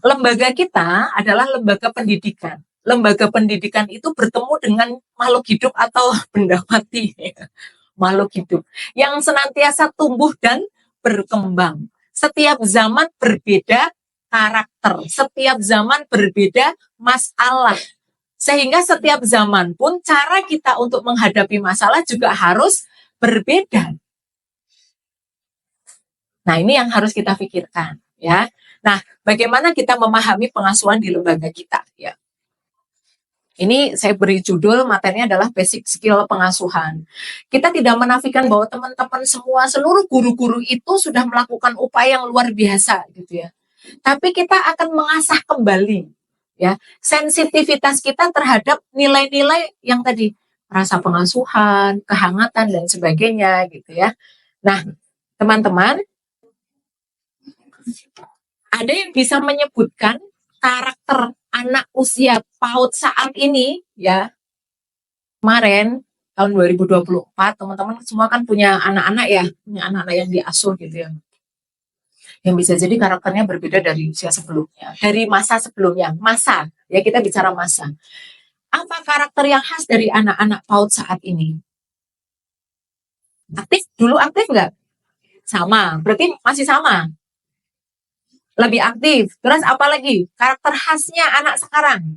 lembaga kita adalah lembaga pendidikan. Lembaga pendidikan itu bertemu dengan makhluk hidup atau benda mati, makhluk hidup yang senantiasa tumbuh dan berkembang. Setiap zaman berbeda karakter, setiap zaman berbeda masalah. Sehingga setiap zaman pun cara kita untuk menghadapi masalah juga harus berbeda. Nah, ini yang harus kita pikirkan, ya. Nah, bagaimana kita memahami pengasuhan di lembaga kita, ya. Ini saya beri judul materinya adalah basic skill pengasuhan. Kita tidak menafikan bahwa teman-teman semua, seluruh guru-guru itu sudah melakukan upaya yang luar biasa, gitu ya. Tapi kita akan mengasah kembali, ya, sensitivitas kita terhadap nilai-nilai yang tadi, rasa pengasuhan, kehangatan dan sebagainya, gitu ya. Nah, teman-teman, ada yang bisa menyebutkan karakter anak usia PAUD saat ini, ya. Kemarin tahun 2024 teman-teman semua kan punya anak-anak, ya, punya anak-anak yang diasuh gitu ya. Yang bisa jadi karakternya berbeda dari usia sebelumnya, dari masa sebelumnya. Masa, ya, kita bicara masa. Apa karakter yang khas dari anak-anak PAUD saat ini? Aktif? Dulu aktif nggak? Sama, berarti masih sama. Lebih aktif. Terus apa lagi? Karakter khasnya anak sekarang?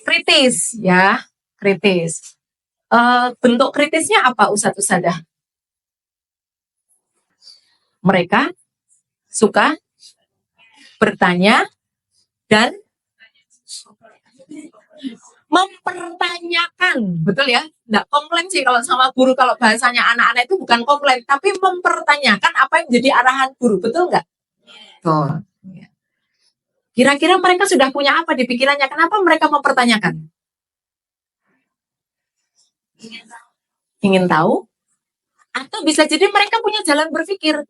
Kritis, ya, kritis. Bentuk kritisnya apa, Ustadz Ustadzah? Mereka suka bertanya dan mempertanyakan, betul ya? Nggak komplain sih kalau sama guru, kalau bahasanya anak-anak itu bukan komplain, tapi mempertanyakan apa yang jadi arahan guru, betul nggak? Tuh. Kira-kira mereka sudah punya apa di pikirannya? Kenapa mereka mempertanyakan? Ingin tahu? Atau bisa jadi mereka punya jalan berpikir.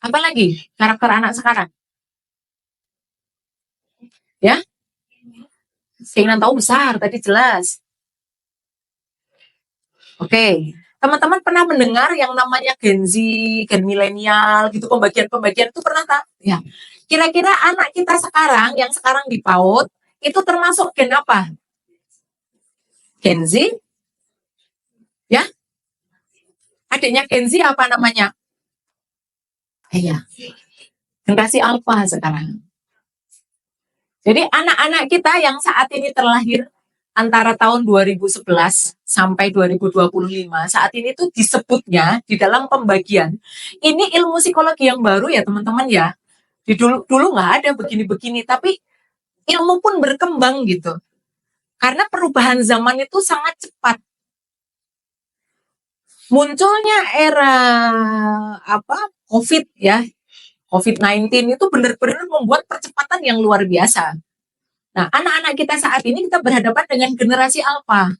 Apalagi karakter anak sekarang? Ya? Keinginan tahu besar, tadi jelas. Oke. Teman-teman pernah mendengar yang namanya Gen Z, Gen milenial, gitu, pembagian-pembagian itu pernah tak? Ya. Kira-kira anak kita sekarang, yang sekarang di PAUD, itu termasuk gen apa? Gen Z? Ya? Adiknya Gen Z apa namanya? Iya. Generasi Alpha sekarang. Jadi anak-anak kita yang saat ini terlahir antara tahun 2011 sampai 2025, saat ini tuh disebutnya di dalam pembagian, ini ilmu psikologi yang baru ya teman-teman ya. Di dulu nggak ada begini-begini, tapi ilmu pun berkembang gitu. Karena perubahan zaman itu sangat cepat. Munculnya era COVID ya, COVID-19 itu benar-benar membuat percepatan yang luar biasa. Nah, anak-anak kita saat ini kita berhadapan dengan generasi Alpha.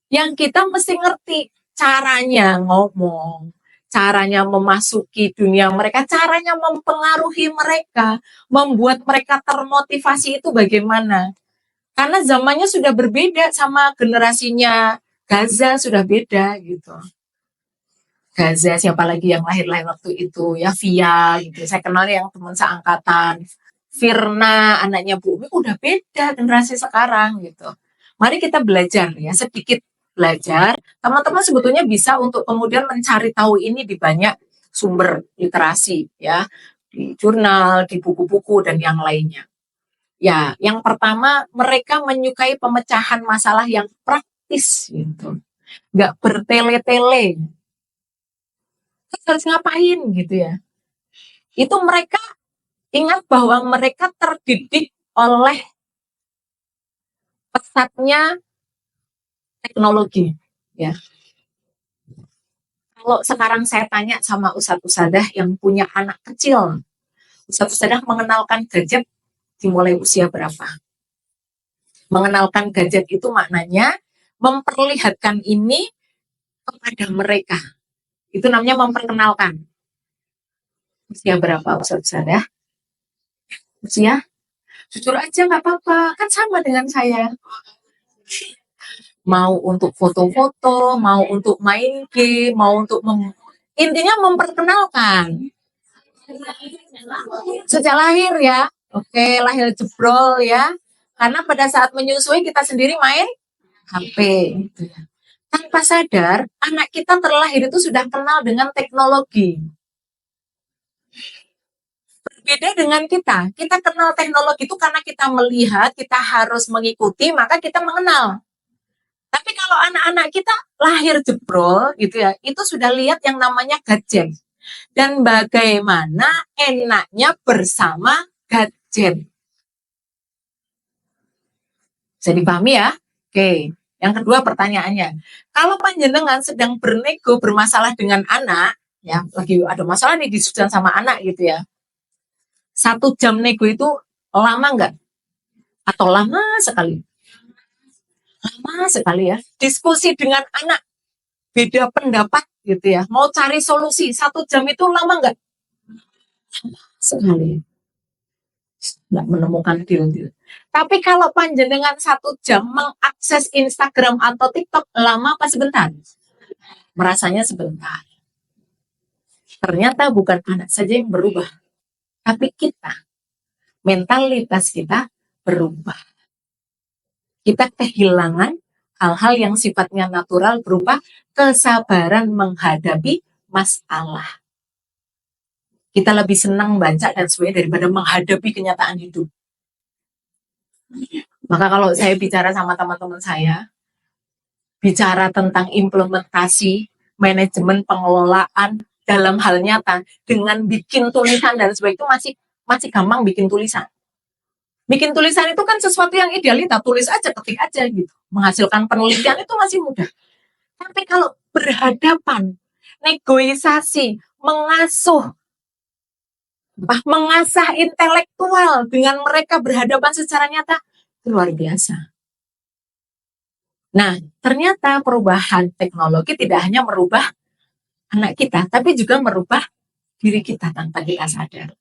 Yang kita mesti ngerti caranya ngomong, caranya memasuki dunia mereka, caranya mempengaruhi mereka, membuat mereka termotivasi itu bagaimana. Karena zamannya sudah berbeda sama generasinya Gaza, sudah beda gitu. Gaza, siapa lagi yang lahir-lahir waktu itu, ya Via gitu. Saya kenal yang teman seangkatan. Firna, anaknya Bu Umi, udah beda generasi sekarang gitu. Mari kita belajar ya, sedikit belajar. Teman-teman sebetulnya bisa untuk kemudian mencari tahu ini di banyak sumber literasi ya, di jurnal, di buku-buku dan yang lainnya. Ya, yang pertama mereka menyukai pemecahan masalah yang praktis gitu. Nggak bertele-tele. Harus ngapain gitu ya. Itu mereka ingat bahwa mereka terdidik oleh pesatnya teknologi ya. Kalau sekarang saya tanya sama ustadz-ustadzah yang punya anak kecil, ustadz-ustadzah mengenalkan gadget dimulai usia berapa? Mengenalkan gadget itu maknanya memperlihatkan ini kepada mereka. Itu namanya memperkenalkan. Usia berapa ustadz-ustadzah? Usia? Jujur aja nggak apa-apa, kan sama dengan saya. Mau untuk foto-foto, mau untuk main game, mau untuk intinya memperkenalkan. Sejak lahir ya. Oke, lahir jebrol ya. Karena pada saat menyusui kita sendiri main HP gitu ya. Tanpa sadar, anak kita terlahir itu sudah kenal dengan teknologi. Berbeda dengan kita. Kita kenal teknologi itu karena kita melihat, kita harus mengikuti, maka kita mengenal. Tapi kalau anak-anak kita lahir jebrol gitu ya, itu sudah lihat yang namanya gadget. Dan bagaimana enaknya bersama gadget. Bisa dipahami ya? Oke. Yang kedua pertanyaannya, kalau panjenengan sedang bernego bermasalah dengan anak, ya lagi ada masalah nih diskusi sama anak gitu ya, 1 jam nego itu lama nggak? Atau lama sekali? Lama sekali ya. Diskusi dengan anak, beda pendapat gitu ya, mau cari solusi, 1 jam itu lama nggak? Lama sekali. Nggak menemukan deal-deal. Tapi kalau panjenengan 1 jam mengakses Instagram atau TikTok, lama apa sebentar? Merasanya sebentar. Ternyata bukan anak saja yang berubah, tapi kita, mentalitas kita berubah. Kita kehilangan hal-hal yang sifatnya natural berupa kesabaran menghadapi masalah. Kita lebih senang baca dan sebagainya daripada menghadapi kenyataan hidup. Maka kalau saya bicara sama teman-teman saya, bicara tentang implementasi, manajemen pengelolaan dalam hal nyata, dengan bikin tulisan dan sebagainya itu masih gampang bikin tulisan. Bikin tulisan itu kan sesuatu yang idealita, tulis aja, ketik aja gitu. Menghasilkan penelitian itu masih mudah. Tapi kalau berhadapan, negosiasi, mengasah intelektual dengan mereka berhadapan secara nyata, itu luar biasa. Nah, ternyata perubahan teknologi tidak hanya merubah anak kita, tapi juga merubah diri kita tanpa kita sadar.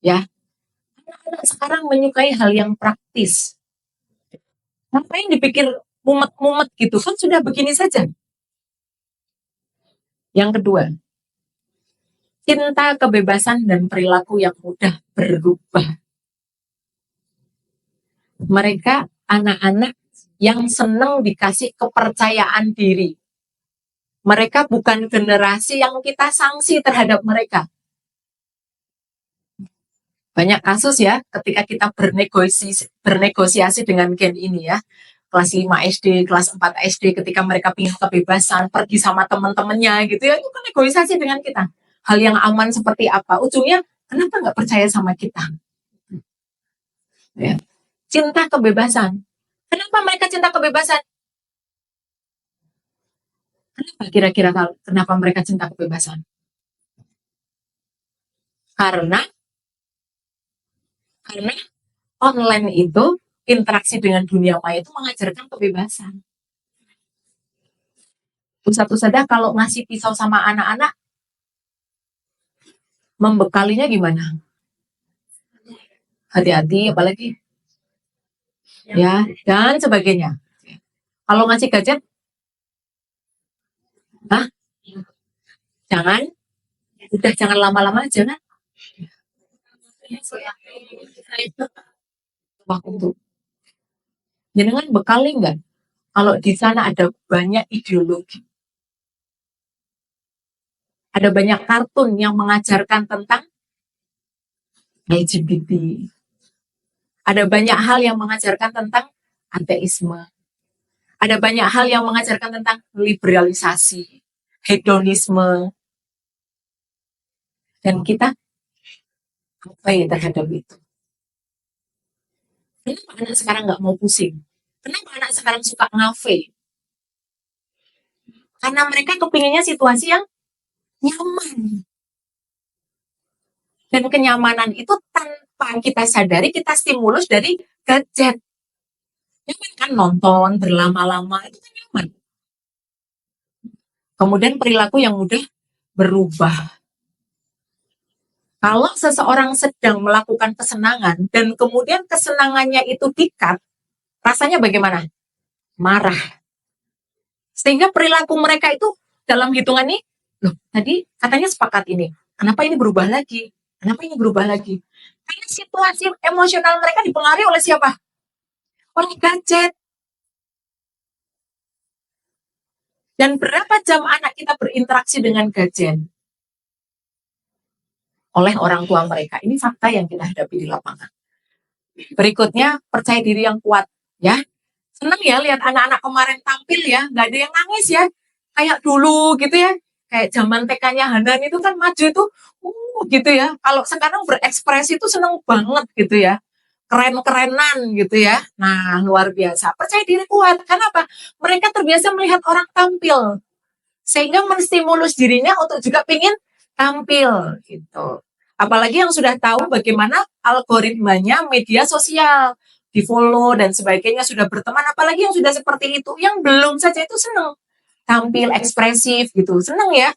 Ya, anak-anak sekarang menyukai hal yang praktis. Ngapain dipikir mumet-mumet gitu, kan sudah begini saja. Yang kedua, cinta kebebasan dan perilaku yang mudah berubah. Mereka anak-anak yang senang dikasih kepercayaan diri. Mereka bukan generasi yang kita sanksi terhadap mereka. Banyak kasus ya ketika kita bernegosiasi dengan gen ini ya. Kelas 5 SD, kelas 4 SD ketika mereka ingin kebebasan, pergi sama teman-temannya gitu ya, itu kan negosiasi dengan kita. Hal yang aman seperti apa? Ujungnya, kenapa nggak percaya sama kita? Ya. Cinta kebebasan. Kenapa mereka cinta kebebasan? Kenapa kira-kira kenapa mereka cinta kebebasan? Karena online itu, interaksi dengan dunia maya itu mengajarkan kebebasan. Ustadz kalau ngasih pisau sama anak-anak, membekalinya gimana? Hati-hati, apalagi ya, dan sebagainya. Kalau ngasih gadget, jangan lama-lama, jangan. Waktu. Jangan bekali nggak? Kalau di sana ada banyak ideologi, ada banyak kartun yang mengajarkan tentang LGBT, ada banyak hal yang mengajarkan tentang ateisme, ada banyak hal yang mengajarkan tentang liberalisasi, hedonisme, dan kita apa ya terhadap itu? Kenapa anak sekarang nggak mau pusing? Kenapa anak sekarang suka ngafe? Karena mereka kepinginnya situasi yang nyaman. Dan kenyamanan itu tanpa kita sadari, kita stimulus dari gadget. Nyaman kan nonton berlama-lama, itu kan nyaman. Kemudian perilaku yang mudah berubah. Kalau seseorang sedang melakukan kesenangan dan kemudian kesenangannya itu di-cut, rasanya bagaimana? Marah. Sehingga perilaku mereka itu dalam hitungan ini, loh tadi katanya sepakat ini, kenapa ini berubah lagi? Kenapa ini berubah lagi? Karena situasi emosional mereka dipengaruhi oleh siapa? Oleh gadget. Dan berapa jam anak kita berinteraksi dengan gadget? Oleh orang tua mereka. Ini fakta yang kita hadapi di lapangan. Berikutnya, percaya diri yang kuat. Ya, seneng ya lihat anak-anak kemarin tampil ya, nggak ada yang nangis ya. Kayak dulu gitu ya. Kayak zaman TK-nya Hanan itu kan maju itu, gitu ya. Kalau sekarang berekspresi itu seneng banget gitu ya. Keren-kerenan gitu ya. Nah, luar biasa. Percaya diri kuat. Kenapa? Mereka terbiasa melihat orang tampil. Sehingga menstimulus dirinya untuk juga ingin tampil gitu. Apalagi yang sudah tahu bagaimana algoritmanya media sosial, di follow dan sebagainya, sudah berteman, apalagi yang sudah seperti itu, yang belum saja itu seneng tampil ekspresif gitu, seneng ya.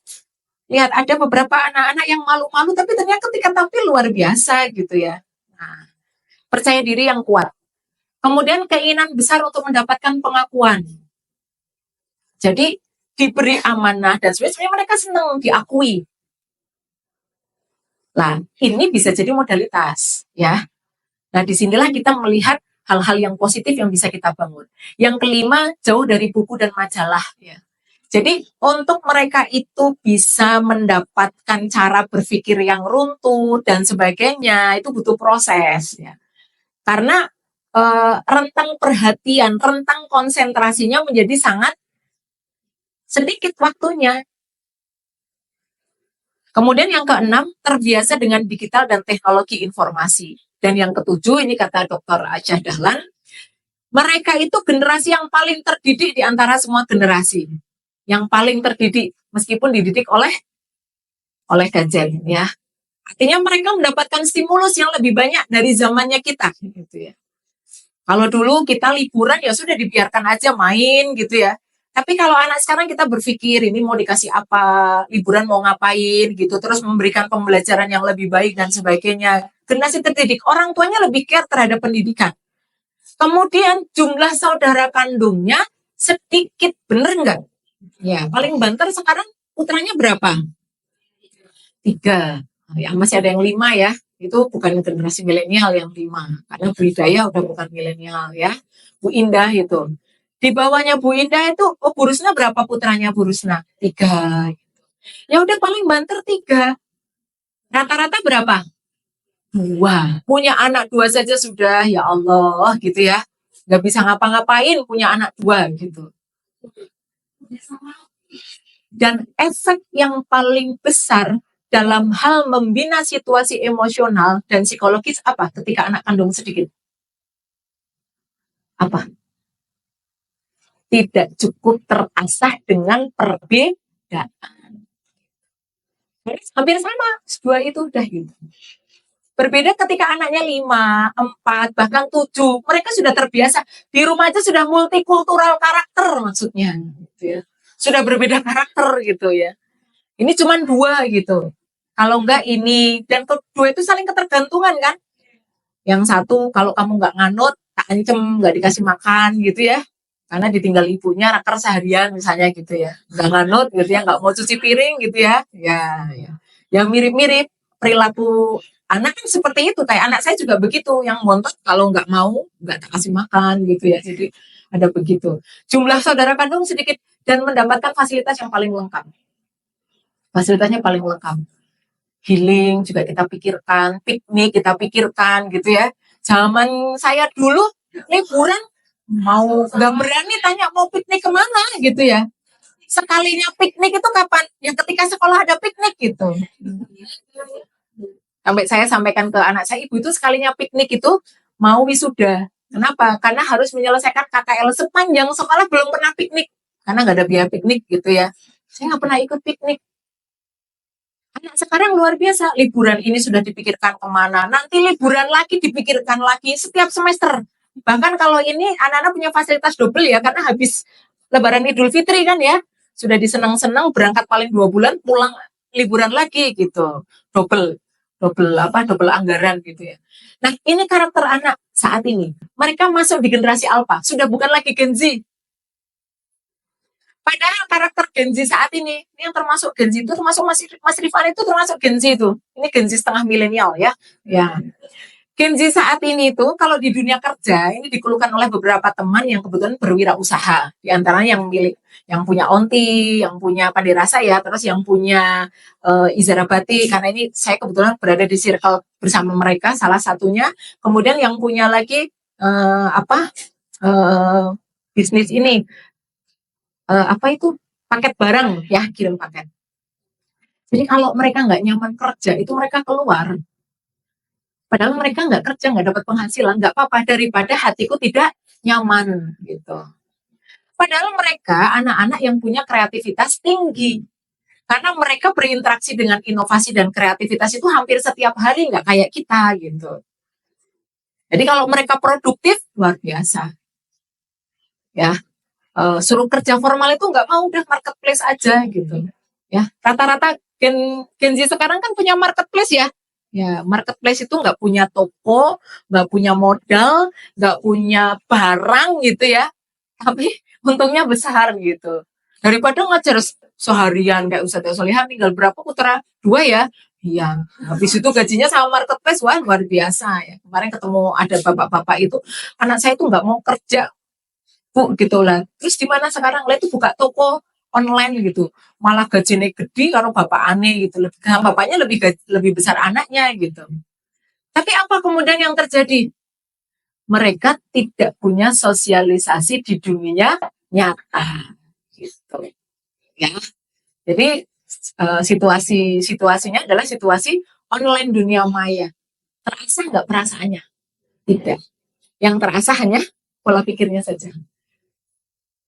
Lihat ada beberapa anak-anak yang malu-malu tapi ternyata ketika tampil luar biasa gitu ya. Nah, percaya diri yang kuat. Kemudian keinginan besar untuk mendapatkan pengakuan. Jadi diberi amanah dan sebenarnya mereka senang diakui. Nah, ini bisa jadi modalitas ya. Nah, disinilah kita melihat hal-hal yang positif yang bisa kita bangun. Yang kelima, jauh dari buku dan majalah ya. Jadi untuk mereka itu bisa mendapatkan cara berpikir yang runtuh dan sebagainya, itu butuh proses ya. Karena rentang perhatian, rentang konsentrasinya menjadi sangat sedikit waktunya. Kemudian yang keenam, terbiasa dengan digital dan teknologi informasi. Dan yang ketujuh, ini kata Dr. Aisyah Dahlan, mereka itu generasi yang paling terdidik di antara semua generasi. Yang paling terdidik, meskipun dididik oleh gadget ya. Artinya mereka mendapatkan stimulus yang lebih banyak dari zamannya kita gitu ya. Kalau dulu kita liburan ya sudah dibiarkan aja main gitu ya. Tapi kalau anak sekarang kita berpikir ini mau dikasih apa, liburan mau ngapain gitu, terus memberikan pembelajaran yang lebih baik dan sebagainya. Generasi terdidik, orang tuanya lebih care terhadap pendidikan. Kemudian jumlah saudara kandungnya sedikit, bener nggak? Ya, paling banter sekarang putranya berapa? 3. Ya, masih ada yang 5 ya. Itu bukan generasi milenial yang 5. Karena Bu Hidayah udah bukan milenial ya. Bu Indah itu. Di bawahnya Bu Indah itu, Bu Rusna berapa putranya Bu Rusna? 3. Ya udah paling banter 3. Rata-rata berapa? 2. Punya anak 2 saja sudah, ya Allah gitu ya. Nggak bisa ngapa-ngapain punya anak 2 gitu. Dan efek yang paling besar dalam hal membina situasi emosional dan psikologis apa ketika anak kandung sedikit? Apa? Tidak cukup terasah dengan perbedaan. Hampir sama, 2 itu udah gitu. Berbeda ketika anaknya 5, 4, bahkan 7. Mereka sudah terbiasa. Di rumah aja sudah multikultural karakter maksudnya. Gitu ya. Sudah berbeda karakter gitu ya. Ini cuma 2 gitu. Kalau enggak ini. Dan kedua itu saling ketergantungan kan. Yang satu kalau kamu nggak nganut, tak ancem, nggak dikasih makan gitu ya. Karena ditinggal ibunya raker seharian misalnya gitu ya. Nggak nganut gitu ya, nggak mau cuci piring gitu ya. Ya mirip-mirip perilaku anak kan seperti itu. Kayak anak saya juga begitu, yang montok kalau nggak mau nggak tak kasih makan gitu ya. Jadi ada begitu. Jumlah saudara kandung sedikit dan mendapatkan fasilitas yang paling lengkap. Fasilitasnya paling lengkap. Healing juga kita pikirkan, piknik kita pikirkan gitu ya. Zaman saya dulu liburan mau nggak berani tanya mau piknik kemana gitu ya. Sekalinya piknik itu kapan? Yang ketika sekolah ada piknik gitu. Sampai saya sampaikan ke anak saya, ibu itu sekalinya piknik itu mau wisuda. Kenapa? Karena harus menyelesaikan KKL sepanjang sekolah belum pernah piknik. Karena nggak ada biaya piknik gitu ya. Saya nggak pernah ikut piknik. Anak sekarang luar biasa. Liburan ini sudah dipikirkan kemana. Nanti liburan lagi dipikirkan lagi setiap semester. Bahkan kalau ini anak-anak punya fasilitas double ya. Karena habis Lebaran Idul Fitri kan ya. Sudah disenang-senang berangkat paling 2 bulan pulang liburan lagi gitu. Double anggaran gitu ya. Nah, ini karakter anak saat ini. Mereka masuk di generasi alpha, sudah bukan lagi Gen Z. Padahal karakter Gen Z saat ini yang termasuk Gen Z itu termasuk Mas Rifan itu termasuk Gen Z itu. Ini Gen Z setengah milenial ya. Ya. Gen Z saat ini itu kalau di dunia kerja ini dikeluhkan oleh beberapa teman yang kebetulan berwirausaha. Di antaranya yang punya onti, yang punya pandai rasa ya, terus yang punya Izarabati karena ini saya kebetulan berada di circle bersama mereka salah satunya. Kemudian yang punya lagi bisnis ini apa itu paket barang ya, kirim paket. Jadi kalau mereka nggak nyaman kerja itu mereka keluar. Padahal mereka nggak kerja, nggak dapat penghasilan, nggak apa-apa daripada hatiku tidak nyaman gitu. Padahal mereka anak-anak yang punya kreativitas tinggi. Karena mereka berinteraksi dengan inovasi dan kreativitas itu hampir setiap hari, nggak kayak kita gitu. Jadi kalau mereka produktif, luar biasa. Ya, suruh kerja formal itu nggak mau, udah marketplace aja gitu. Ya, rata-rata Gen Z sekarang kan punya marketplace ya. Ya, marketplace itu nggak punya toko, nggak punya modal, nggak punya barang gitu ya. Tapi untungnya besar gitu. Daripada ngajar seharian kayak Ustadz Solihan tinggal berapa putra? 2 ya. Iya, habis itu gajinya sama marketplace, wah luar biasa ya. Kemarin ketemu ada bapak-bapak itu, anak saya itu nggak mau kerja, Bu, gitu lah. Terus di mana sekarang? Lah itu buka toko online gitu. Malah gajinya gede kalau bapak aneh gitu. Bapaknya lebih besar anaknya gitu. Tapi apa kemudian yang terjadi? Mereka tidak punya sosialisasi di dunia nyata gitu. Ya. Jadi situasinya adalah situasi online dunia maya. Terasa nggak perasaannya? Tidak. Yang terasa hanya pola pikirnya saja.